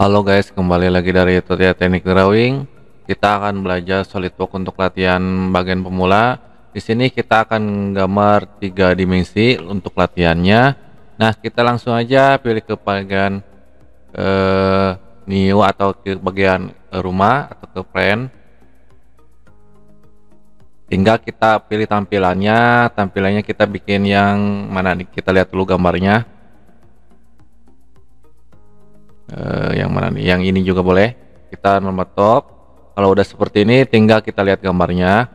Halo guys, kembali lagi dari tutorial teknik drawing. Kita akan belajar SolidWorks untuk latihan bagian pemula. Di sini kita akan gambar 3 dimensi untuk latihannya. Nah, kita langsung aja pilih ke bagian new atau ke bagian rumah atau ke plan. Tinggal kita pilih tampilannya. Tampilannya kita bikin yang mana nih? Kita lihat dulu gambarnya. Yang mana nih? Yang ini juga boleh. Kita nomor top. Kalau udah seperti ini, tinggal kita lihat gambarnya.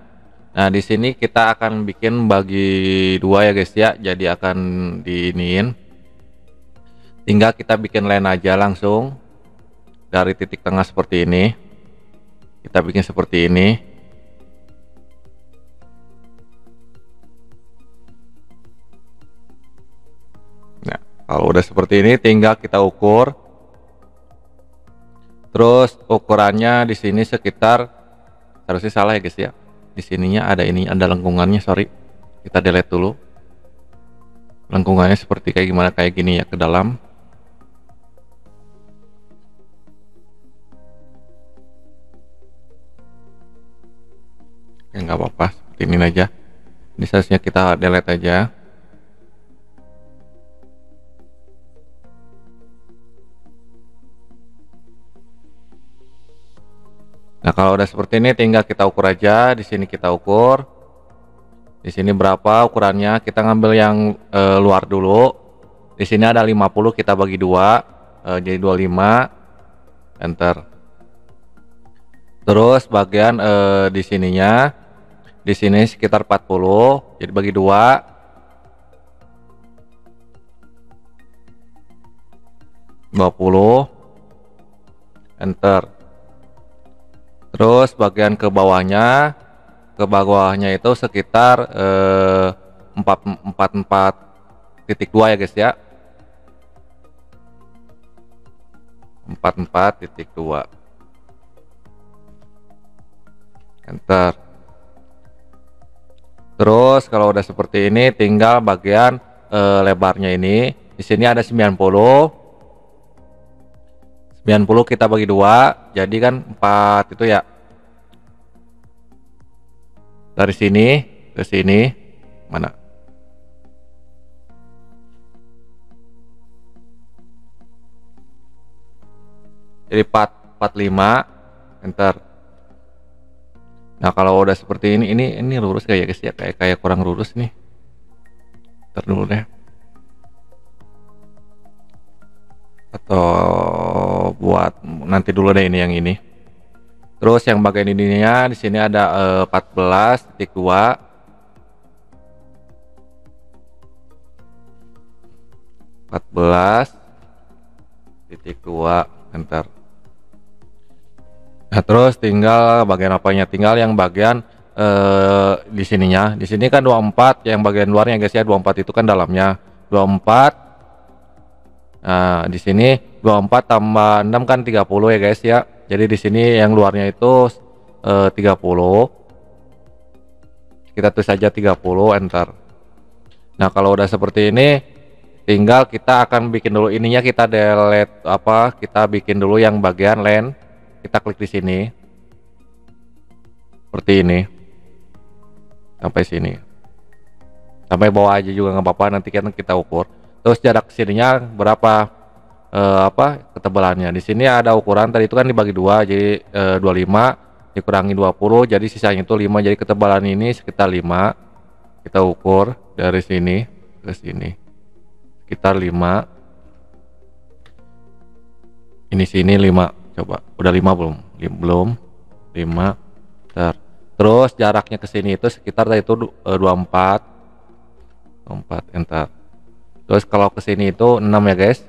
Nah, di sini kita akan bikin bagi dua ya guys ya. Jadi akan diiniin. Tinggal kita bikin line aja langsung dari titik tengah seperti ini. Kita bikin seperti ini. Nah, kalau udah seperti ini, tinggal kita ukur. Terus ukurannya di sini sekitar, harusnya salah ya guys ya. Di sininya ada ini, ada lengkungannya, sorry. Kita delete dulu. Lengkungannya seperti kayak gimana, kayak gini ya ke dalam. Ya nggak apa-apa, seperti ini aja. Ini seharusnya kita delete aja. Nah, kalau udah seperti ini tinggal kita ukur aja. Di sini kita ukur. Di sini berapa ukurannya? Kita ngambil yang luar dulu. Di sini ada 50, kita bagi dua, jadi 25. Enter. Terus bagian di sininya, di sini sekitar 40, jadi bagi dua. Enter. Terus bagian ke bawahnya itu sekitar 44.2 ya guys ya. 44.2. Enter. Terus kalau udah seperti ini, tinggal bagian lebarnya ini. Di sini ada 90. 90 kita bagi dua, jadi kan 4 itu ya. Dari sini ke sini mana? Jadi 45. Enter. Nah, kalau udah seperti ini lurus kayak guys ya, kayak kurang lurus nih. Ntar dulu deh. Atau buat nanti dulu deh ini yang ini. Terus yang bagian ininya di sini ada 14.2. 14.2. Enter. Nah, terus tinggal bagian apanya? Tinggal yang bagian di sininya. Di sini kan 24, yang bagian luarnya guys ya. 24 itu kan dalamnya. 24. Nah, di sini 24 tambah 6 kan 30 ya guys ya. Jadi di sini yang luarnya itu 30. Kita tulis saja 30, enter. Nah, kalau udah seperti ini, tinggal kita akan bikin dulu ininya, kita delete kita bikin dulu yang bagian line. Kita klik di sini. Seperti ini. Sampai sini. Sampai bawah aja juga nggak apa-apa, nanti kan kita ukur. Terus jarak sininya berapa ketebalannya. Di sini ada ukuran, tadi itu kan dibagi dua, jadi 25 dikurangi 20, jadi sisanya itu 5. Jadi ketebalan ini sekitar 5. Kita ukur dari sini ke sini sekitar 5. Ini sini 5. Coba udah 5 belum? Belum. 5. Terus jaraknya ke sini itu sekitar tadi itu 24. Enter. Terus kalau ke sini itu 6 ya guys.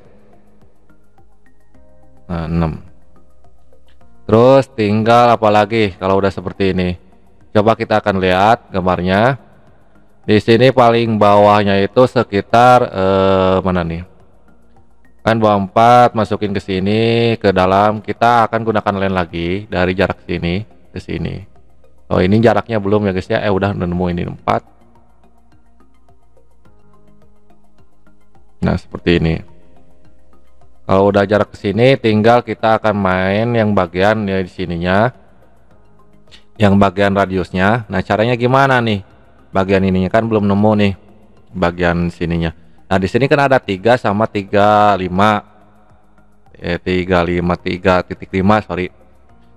Nah, 6. Terus tinggal apalagi kalau udah seperti ini. Coba kita akan lihat gambarnya. Di sini paling bawahnya itu sekitar mana nih? Kan 24 masukin ke sini ke dalam, kita akan gunakan line lagi dari jarak sini ke sini. Oh, ini jaraknya belum ya guys ya. Udah nemu ini 4. Nah, seperti ini. Kalau udah jarak ke sini, tinggal kita akan main yang bagian ya di sininya, yang bagian radiusnya. Nah, caranya gimana nih? Bagian ininya kan belum nemu nih, bagian sininya. Nah, di sini kan ada 3 sama 35, 3,5 sorry.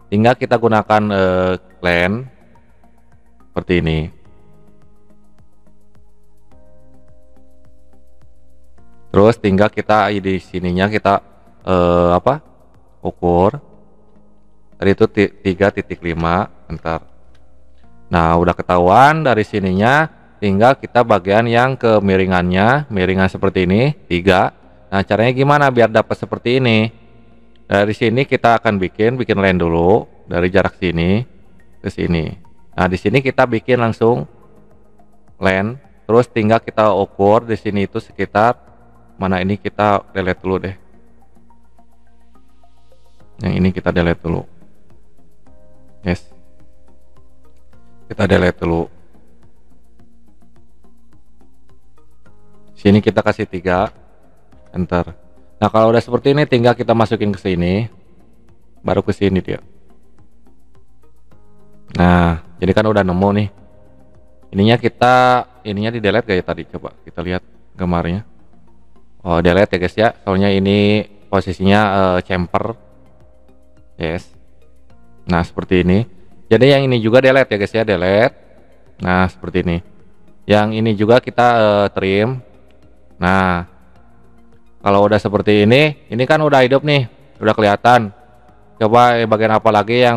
Tinggal kita gunakan clan seperti ini. Terus tinggal kita di sininya kita ukur. Tadi itu 3,5 enter. Nah, udah ketahuan dari sininya, tinggal kita bagian yang kemiringannya, miringan seperti ini 3. Nah, caranya gimana biar dapat seperti ini? Dari sini kita akan bikin line dulu dari jarak sini ke sini. Nah, di sini kita bikin langsung line, terus tinggal kita ukur di sini itu sekitar mana, ini kita delete dulu deh. Yang ini kita delete dulu. Yes. Kita delete dulu. Sini kita kasih 3, enter. Nah, kalau udah seperti ini tinggal kita masukin ke sini, baru ke sini dia. Nah, jadi kan udah nemu nih. Ininya di delete gak ya tadi? Coba kita lihat gambarnya. Oh, delete ya guys ya. Soalnya ini posisinya chamfer. Yes. Nah, seperti ini. Jadi yang ini juga delete ya guys ya, delete. Nah, seperti ini. Yang ini juga kita trim. Nah, kalau udah seperti ini kan udah hidup nih, udah kelihatan. Coba bagian apa lagi yang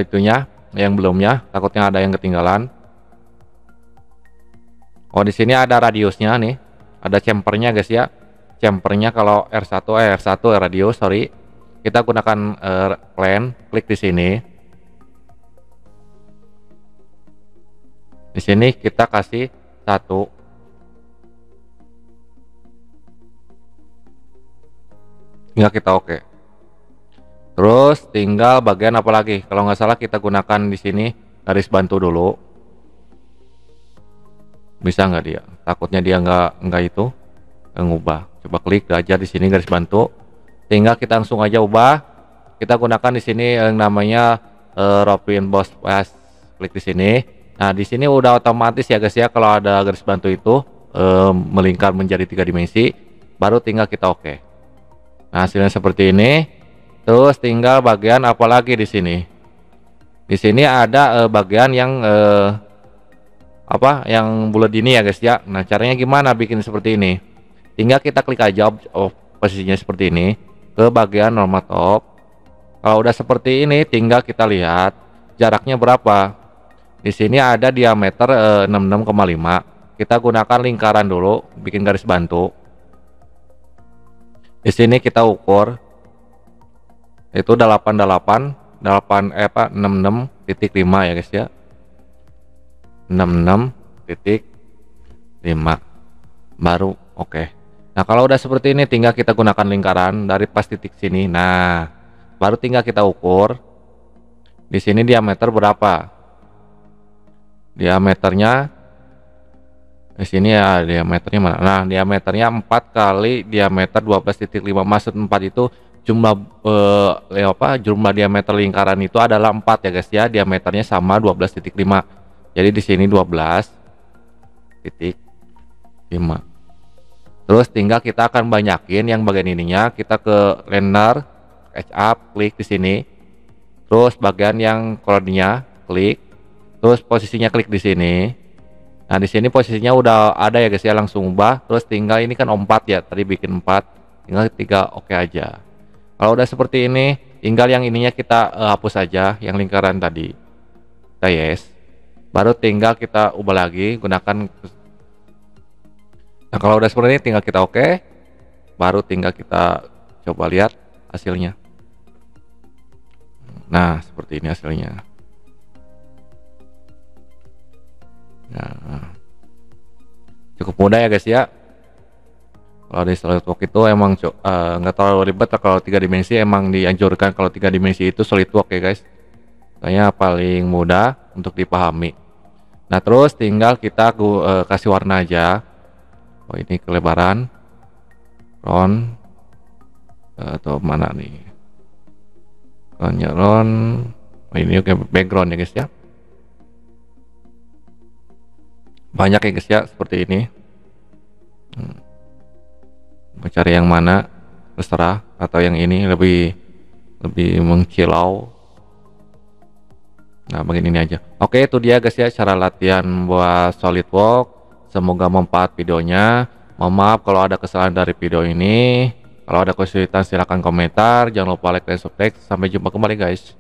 itunya, yang belumnya, takutnya ada yang ketinggalan. Oh, di sini ada radiusnya nih, ada chamfernya guys ya. Chamfernya kalau R1 radius, sorry. Kita gunakan clan, klik di sini. Di sini kita kasih 1. Tinggal kita oke. Terus tinggal bagian apa lagi? Kalau nggak salah kita gunakan di sini garis bantu dulu. Bisa nggak dia? Takutnya dia nggak itu ngubah. Coba klik aja di sini garis bantu. Tinggal kita langsung aja ubah. Kita gunakan di sini yang namanya Robin Boss Pass. Klik di sini. Nah, di sini udah otomatis ya guys ya, kalau ada garis bantu itu melingkar menjadi 3 dimensi, baru tinggal kita oke. Nah, hasilnya seperti ini. Terus tinggal bagian apa lagi di sini? Di sini ada bagian yang yang bulat ini ya guys ya. Nah, caranya gimana bikin seperti ini? Tinggal kita klik aja posisinya seperti ini ke bagian normal top. Kalau udah seperti ini, tinggal kita lihat jaraknya berapa. Di sini ada diameter 66,5. Kita gunakan lingkaran dulu, bikin garis bantu. Di sini kita ukur itu 66,5 ya guys ya. 66,5 baru oke. Nah, kalau udah seperti ini tinggal kita gunakan lingkaran dari pas titik sini. Nah, baru tinggal kita ukur di sini diameter berapa. Diameternya di sini ya, diameternya mana? Nah, diameternya 4 kali diameter 12,5. Maksud 4 itu jumlah jumlah diameter lingkaran itu adalah 4 ya guys ya. Diameternya sama 12,5. Jadi di sini 12,5. Terus tinggal kita akan banyakin yang bagian ininya, kita ke render, SketchUp, klik di sini. Terus bagian yang koloninya klik. Terus posisinya klik di sini. Nah, di sini posisinya udah ada ya guys ya, langsung ubah. Terus tinggal ini kan 4 ya, tadi bikin 4. Tinggal 3 oke aja. Kalau udah seperti ini, tinggal yang ininya kita hapus aja, yang lingkaran tadi. Kita yes. Baru tinggal kita ubah lagi, gunakan. Nah, kalau udah seperti ini tinggal kita oke. Baru tinggal kita coba lihat hasilnya. Nah, seperti ini hasilnya. Nah, cukup mudah ya guys ya. Kalau di SolidWorks itu emang nggak terlalu ribet. Kalau 3 dimensi emang dianjurkan kalau 3 dimensi itu SolidWorks ya guys. Kayaknya paling mudah untuk dipahami. Nah, terus tinggal kita kasih warna aja. Oh, ini kelebaran, front, atau mana nih, Canyon. Oh, ini oke, background ya guys ya, banyak ya guys ya seperti ini. Mau cari yang mana terserah, atau yang ini lebih lebih mengkilau. Nah begini ini aja. Oke, itu dia guys ya cara latihan buat SolidWorks. Semoga bermanfaat videonya. Mohon maaf kalau ada kesalahan dari video ini. Kalau ada kesulitan silahkan komentar. Jangan lupa like dan subscribe. Sampai jumpa kembali guys.